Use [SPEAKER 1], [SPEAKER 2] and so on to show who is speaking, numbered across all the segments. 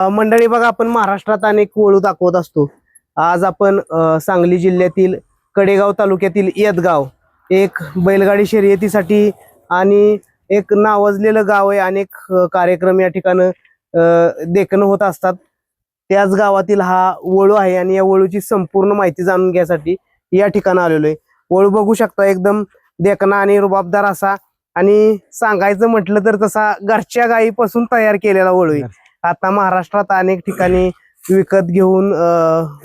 [SPEAKER 1] मंडळी बघा, आपण महाराष्ट्रात अनेक वळू दाखवत असतो. आज आपण सांगली जिल्ह्यातील कडेगाव तालुक्यातील येदगाव, एक बैलगाडी शर्यतीसाठी आणि एक नावाजलेलं गाव आहे. अनेक कार्यक्रम या ठिकाणी देखणं होत असतात. त्याच गावातील हा वळू आहे आणि या वळूची संपूर्ण माहिती जाणून घ्यायसाठी या ठिकाणी आलेलो आहे. वळू बघू शकता, एकदम देखणा आणि रुबाबदार असा, आणि सांगायचं म्हटलं तर तसा घरच्या गायीपासून तयार केलेला वळू आहे. आता महाराष्ट्रात अनेक ठिकाणी विकत घेऊन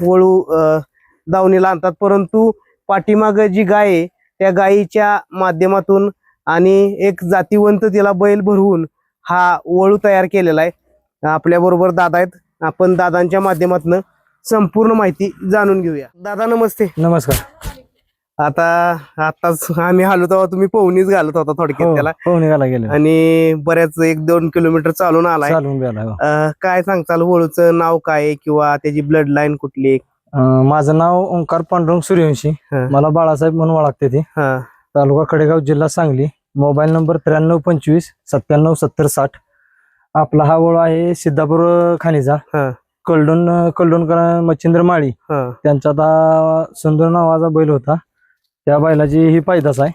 [SPEAKER 1] वळू दावणीला आणतात, परंतु पाठीमाग जी गाय आहे त्या गायीच्या माध्यमातून आणि एक जातीवंत तिला बैल भरवून हा वळू तयार केलेला आहे. आपल्या बरोबर दादा आहेत, आपण दादांच्या माध्यमातून संपूर्ण माहिती जाणून घेऊया. दादा नमस्ते.
[SPEAKER 2] नमस्कार.
[SPEAKER 1] आताच आम्ही आलो तेव्हा तुम्ही पोहणीच घालत होता थोडक्यात त्याला.
[SPEAKER 2] पोहणी घाला गेले
[SPEAKER 1] आणि बऱ्याच 1-2 किलोमीटर चालून आलाय. काय सांगताल, वळूचं नाव काय किंवा त्याची ब्लड लाईन कुठली?
[SPEAKER 2] माझं नाव ओंकार पांडुरंग सूर्यवंशी, मला बाळासाहेब म्हणून ओळखते ते. तालुका कडेगाव, जिल्हा सांगली. Mobile number 9325977060. आपला हा वळू आहे सिद्धापूर खाणीचा. कलडोनकर मच्छिंद्र माळी त्यांचा आता सुंदर नावाचा बैल होता, त्या बैलाची ही पैदास आहे.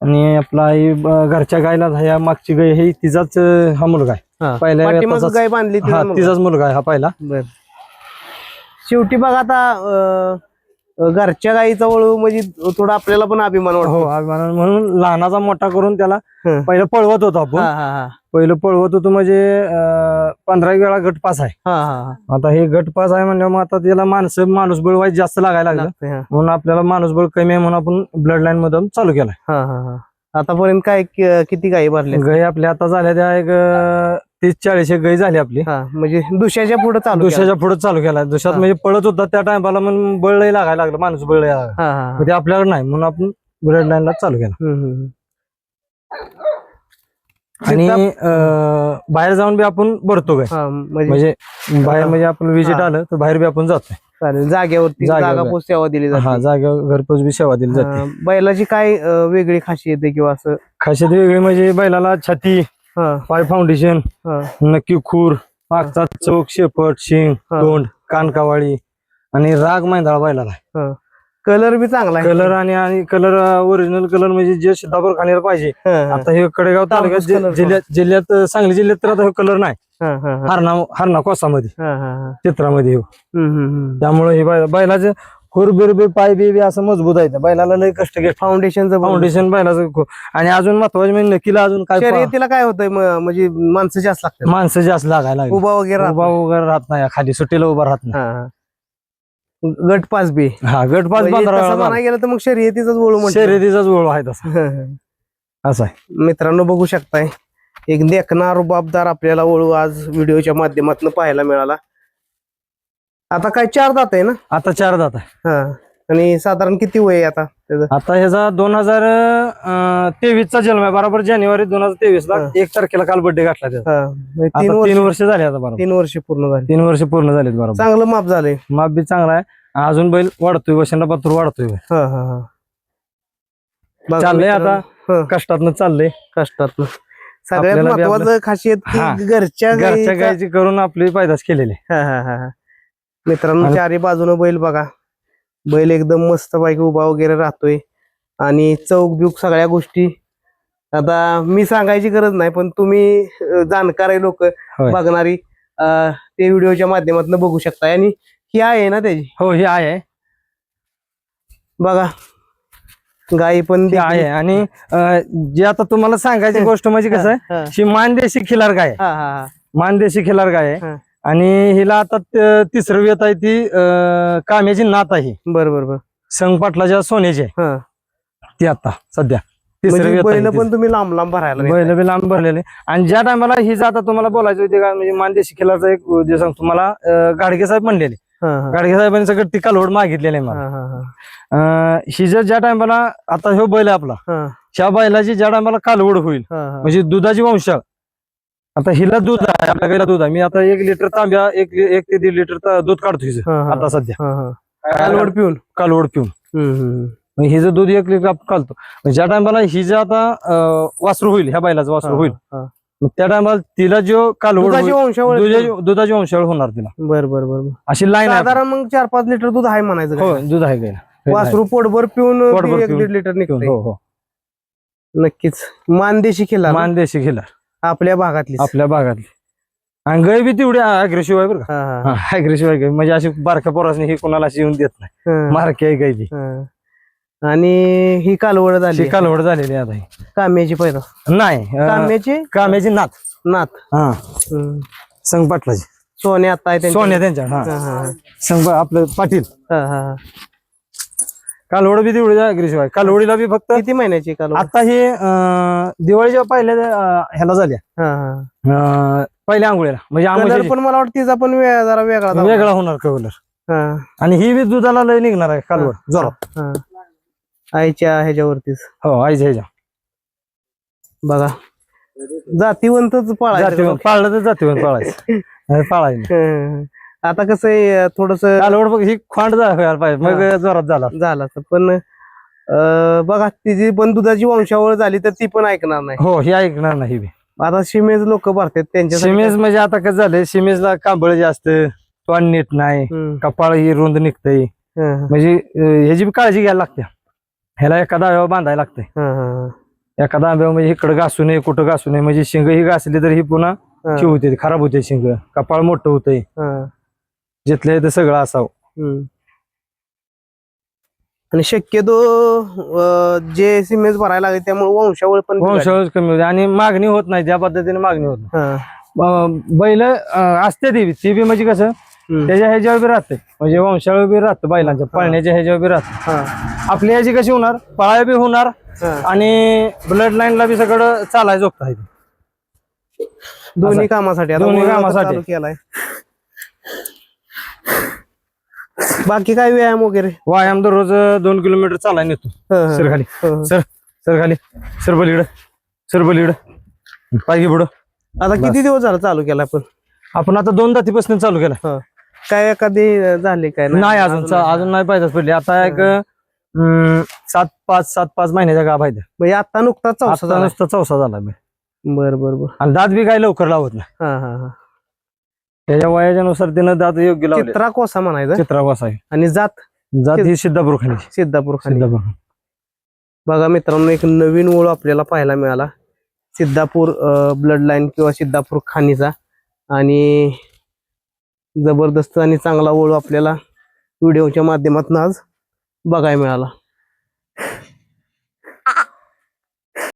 [SPEAKER 2] आणि आपला ही घरच्या गायला ह्या मागची गाय ही तिचाच हा मुलगा आहे. पहिल्या
[SPEAKER 1] गाय बांधली
[SPEAKER 2] तिचाच मुलगा आहे हा पहिला.
[SPEAKER 1] शेवटी बघा, आता घरच्या गायीचा वळू म्हणजे थोडा आपल्याला पण अभिमान वाटतो.
[SPEAKER 2] हो, अभिमान म्हणून लहानाचा मोठा करून त्याला पहिलं पळवत होतो आपण. पहिलं पळवत होतो म्हणजे 15 वेळा गट पास आहे. आता हे गट पास आहे म्हणजे मग आता त्याला माणूस बळ वाईट जास्त लागायला लागलं, म्हणून आपल्याला माणूस बळ कमी आहे म्हणून आपण ब्लड लाईन मधून चालू केलाय.
[SPEAKER 1] आतापर्यंत काय किती गायी भरल्या?
[SPEAKER 2] गायी आपल्या आता झाल्या त्या एक 30-40 गायी झाली आपली.
[SPEAKER 1] म्हणजे दुसऱ्याच्या पुढे
[SPEAKER 2] चालू केला. दुसऱ्यात म्हणजे पळत होता त्या टायमाला मग बळ लय लागायला लागलं, माणूस बळ लय लागला, ते आपल्याकडे नाही म्हणून आपण ब्लड लाईनला चालू केला. आणि बाहेर जाऊन बी आपण भरतो काय, म्हणजे बाहेर म्हणजे आपण विजिट आलं तर बाहेर बी आपण जातोय.
[SPEAKER 1] जागेवरती जागापोच सेवा दिली जाते.
[SPEAKER 2] जागेवर घरपोच बी सेवा दिली जाते.
[SPEAKER 1] बैलाची काय वेगळी खासियत आहे किंवा असं?
[SPEAKER 2] खासियत वेगळी म्हणजे बैलाला छाती, पाय फाउंडेशन, नक्की खूर, मागचा चौक, शेपट, शिंग, तोंड, कानकावाळी आणि राग मैंदाळा बैलाला.
[SPEAKER 1] कलर बी चांगला आहे.
[SPEAKER 2] कलर आणि कलर ओरिजिनल कलर म्हणजे जे सिद्धापूर खाण्याला पाहिजे. आता हे कडेगाव तालुक्यात जिल्ह्यात सांगली जिल्ह्यात तर आता हे कलर नाही. हरणा कोसामध्ये चित्रामध्ये त्यामुळे हे बैलाचं खूर बिरबी पाय बी असं मजबूत आहे. बैलाला लय कष्ट घे, फाउंडेशन बैलाचं. आणि अजून महत्वाचे म्हणजे नक्कीला अजून काय
[SPEAKER 1] शर्यतीला काय होतंय, म्हणजे माणसं जास्त लागतात.
[SPEAKER 2] माणसं जास्त लागायला
[SPEAKER 1] उभा वगैरे
[SPEAKER 2] राहत नाही, खाली सुट्टीला उभा राहत नाही.
[SPEAKER 1] गट पास बी
[SPEAKER 2] गट पास 15
[SPEAKER 1] गेलं तर मग शर्यतीचाच वळू
[SPEAKER 2] आहे तसा. असं आहे
[SPEAKER 1] मित्रांनो, बघू शकताय एक देखणा रुबाबदार आपल्याला वळू आज व्हिडिओच्या माध्यमातून पाहायला मिळाला. आता काय 4 दात आहे ना?
[SPEAKER 2] आता 4 दात आहे.
[SPEAKER 1] आणि साधारण किती वय आहे आता?
[SPEAKER 2] आता ह्याचा 2023 चा जन्म आहे, बरोबर जानेवारी 2023 ला 1 तारखेला काल बर्थडे घातला त्याचा. 3 वर्ष झाले आता, बरोबर
[SPEAKER 1] 3 वर्ष पूर्ण झाले.
[SPEAKER 2] 3 वर्ष पूर्ण झालेत. बरोबर,
[SPEAKER 1] चांगलं माप झालंय.
[SPEAKER 2] माप बी चांगला आहे. अजून बैल वाढतोय, वशेंडा पातूर वाढतोय. चाललंय आता कष्टातनं चाललंय.
[SPEAKER 1] सगळ्यात महत्वाचं खासियत घरच्या
[SPEAKER 2] गायची करून आपली पैदास केलेली.
[SPEAKER 1] मित्रांनो, चारी बाजूने बैल बघा. बैल एकदम मस्त पैकी उभा वगैरे राहतोय आणि चौक बिऊक सगळ्या गोष्टी आता मी सांगायची गरज नाही, पण तुम्ही जाणकार आहे लोक बघणारी ते व्हिडिओच्या माध्यमातून बघू शकता. आणि ही आहे ना त्याची?
[SPEAKER 2] हो, ही आहे
[SPEAKER 1] बघा, गाई पण
[SPEAKER 2] आहे. आणि जे आता तुम्हाला सांगायची गोष्ट म्हणजे कसं आहे, ही मानदेशी खिलार गाय, मानदेशी खिलार गाय आहे. आणि हिला आता 3रं वेत आहे, ती काम्याची नात आहे.
[SPEAKER 1] बरोबर,
[SPEAKER 2] संघ पाटलाच्या सोन्याची आहे ती आता सध्या 3रं
[SPEAKER 1] बैल पण तुम्ही लांब भरायला
[SPEAKER 2] बैल बी लांब भरलेले. आणि ज्या टायमाला ही आता तुम्हाला बोलायचं होते का, म्हणजे मानदेशी खिलारचा एक जे सांगतो तुम्हाला, गाडगे साहेब म्हणलेले, गाडगे साहेबांनी सगळं टिका लोड मागितलेलं आहे मला. ही ज्या टायमाला आता ह्यो बैल आहे आपला, ह्या बैलाची ज्या टायमाला कालवड होईल म्हणजे दुधाची वंशाळ. आता हिला दूध आहे, आपल्या गाईला दूध आहे. मी आता 1 लिटर तांब्या 1 ते 1.5 लिटर दूध काढतो आता सध्या, कालवड पिऊन. हिचं दूध 1 लिटर कालतो. ज्या टायमाला हिचं आता वासरू होईल, ह्या बैलाचं वासरू होईल, मग त्या टायमाला तिला जो कालवड
[SPEAKER 1] दुधाची वंशावळ
[SPEAKER 2] दुधाची वंशावळ होणार तिला.
[SPEAKER 1] बर बर बर.
[SPEAKER 2] अशी लाईन आहे.
[SPEAKER 1] साधारण मग 4-5 लिटर दूध आहे म्हणायचं
[SPEAKER 2] हो
[SPEAKER 1] का?
[SPEAKER 2] दूध आहे गायला.
[SPEAKER 1] वासरू पोटभर पिऊन
[SPEAKER 2] पोटभर
[SPEAKER 1] 1-1.5
[SPEAKER 2] पिऊन.
[SPEAKER 1] लिटर निघतं.
[SPEAKER 2] हो हो.
[SPEAKER 1] नक्कीच मानदेशी खिल्लार
[SPEAKER 2] मानदेशी खिल्लार
[SPEAKER 1] आपल्या भागातली.
[SPEAKER 2] आपल्या भागातली. आणि गाय बी तेवढी अग्रेसिव्ह आहे बरं का. अग्रेसिव्ह आहे गाय, म्हणजे अशी बारक्या पोरासनी ही कोणाला अशी येऊन देत नाही. मारकी आहे गाय ती.
[SPEAKER 1] आणि ही कालवड झाली,
[SPEAKER 2] ती कालवड झालेली आहे आता ही.
[SPEAKER 1] काम्याची पैदा
[SPEAKER 2] नाही काम्याची नात.
[SPEAKER 1] नाथ
[SPEAKER 2] हा संग पाटलाची.
[SPEAKER 1] सोने आता आहे त्यांच्या.
[SPEAKER 2] सोन्या त्यांच्या. हा संग आपलं पाटील. कालवड बी तेवढी अग्रेसिव्ह आहे. कालवडीला बी फक्त
[SPEAKER 1] किती महिन्याची कालवड?
[SPEAKER 2] आता हे दिवाळीच्या पहिल्या ह्याला झाल्या, पहिल्या आंघोळीला, म्हणजे
[SPEAKER 1] कलर
[SPEAKER 2] आंघोळीची
[SPEAKER 1] पण मला वाटतं तिचा पण जरा वेगळा
[SPEAKER 2] वेगळा होणार कलर. आणि ही बी दुधाला लय निघणार आहे कालवड जोरात.
[SPEAKER 1] आईच्या ह्याच्यावरतीच.
[SPEAKER 2] हो आईच्या ह्याच्या.
[SPEAKER 1] बघा जातीवंतच
[SPEAKER 2] जातीवंत पाळलं तर जातीवंत पाळायचं. पाळायचं.
[SPEAKER 1] आता कसं आहे थोडस
[SPEAKER 2] कालवड बघ ही खोंड व्हायला पाहिजे मग जोरात झाला.
[SPEAKER 1] पण बघा तिची पण दुधाची वंशावळ झाली तर ती पण ऐकणार नाही.
[SPEAKER 2] हो ही ऐकणार नाही बी.
[SPEAKER 1] आता शिमेज लोक भरतात त्यांच्या.
[SPEAKER 2] शिमेज म्हणजे आता कसं झालंय, शिमेजला कांबळ जास्त, तोंड नीट नाही, कपाळ ही रुंद निघतंय, म्हणजे ह्याची बी काळजी घ्यायला लागते. ह्याला एखादा आंब्यावर बांधायला लागतंय. एखादा आंब्यावर म्हणजे इकडं घासू नये कुठं घासू नये, म्हणजे शिंग ही घासली तर ही पुन्हा शिव होते, खराब होते शिंग, कपाळ मोठं होतंय. जिथलं ते सगळं असावं. आणि शक्यतो जे सिमेज भरायला लागले त्यामुळे वंशावळ कमी होते आणि मागणी होत नाही, त्या पद्धतीने मागणी होत नाही. बैल असते ती बी म्हणजे कसं त्याच्या ह्याच्यावर बी राहते, म्हणजे वंशावळ बी राहतं बैलांच्या पळण्याच्या ह्याच्यावर बी राहत. आपली ह्याची कशी होणार, पळाया बी होणार आणि ब्लड लाईनला बी सगळं चालायचं जोगतं आहे.
[SPEAKER 1] दोन्ही कामासाठी केलाय. बाकी काय व्यायाम वगैरे?
[SPEAKER 2] व्यायाम दररोज 2 किलोमीटर चालाय नेतो. सर खाली सर खाली सरबलीड पायगी पुढं.
[SPEAKER 1] आता किती दिवस झाला चालू केला
[SPEAKER 2] आपण आता 2 दातीपासून चालू केला.
[SPEAKER 1] काय एखादी झाली काय?
[SPEAKER 2] नाही अजून नाही पाहिजे पडली. आता एक 7-5 महिन्याच्या गाभ आहे.
[SPEAKER 1] म्हणजे आता नुकताच
[SPEAKER 2] चौसा झाला.
[SPEAKER 1] बर बर बर.
[SPEAKER 2] आणि दात बी काय लवकर लावत नाही. त्याच्या वयाच्यानुसार तिनं दात योग्य लावले.
[SPEAKER 1] चित्रा कोसा म्हणायचं.
[SPEAKER 2] चित्रा कोसा आहे.
[SPEAKER 1] आणि जात
[SPEAKER 2] ही सिद्धापूर खाली.
[SPEAKER 1] बघा मित्रांनो, एक नवीन ओळ आपल्याला पाहायला मिळाला, सिद्धापूर ब्लड लाईन किंवा सिद्धापूर खाणीचा. आणि जबरदस्त आणि चांगला ओळ आपल्याला व्हिडिओच्या माध्यमातून आज बघायला मिळाला.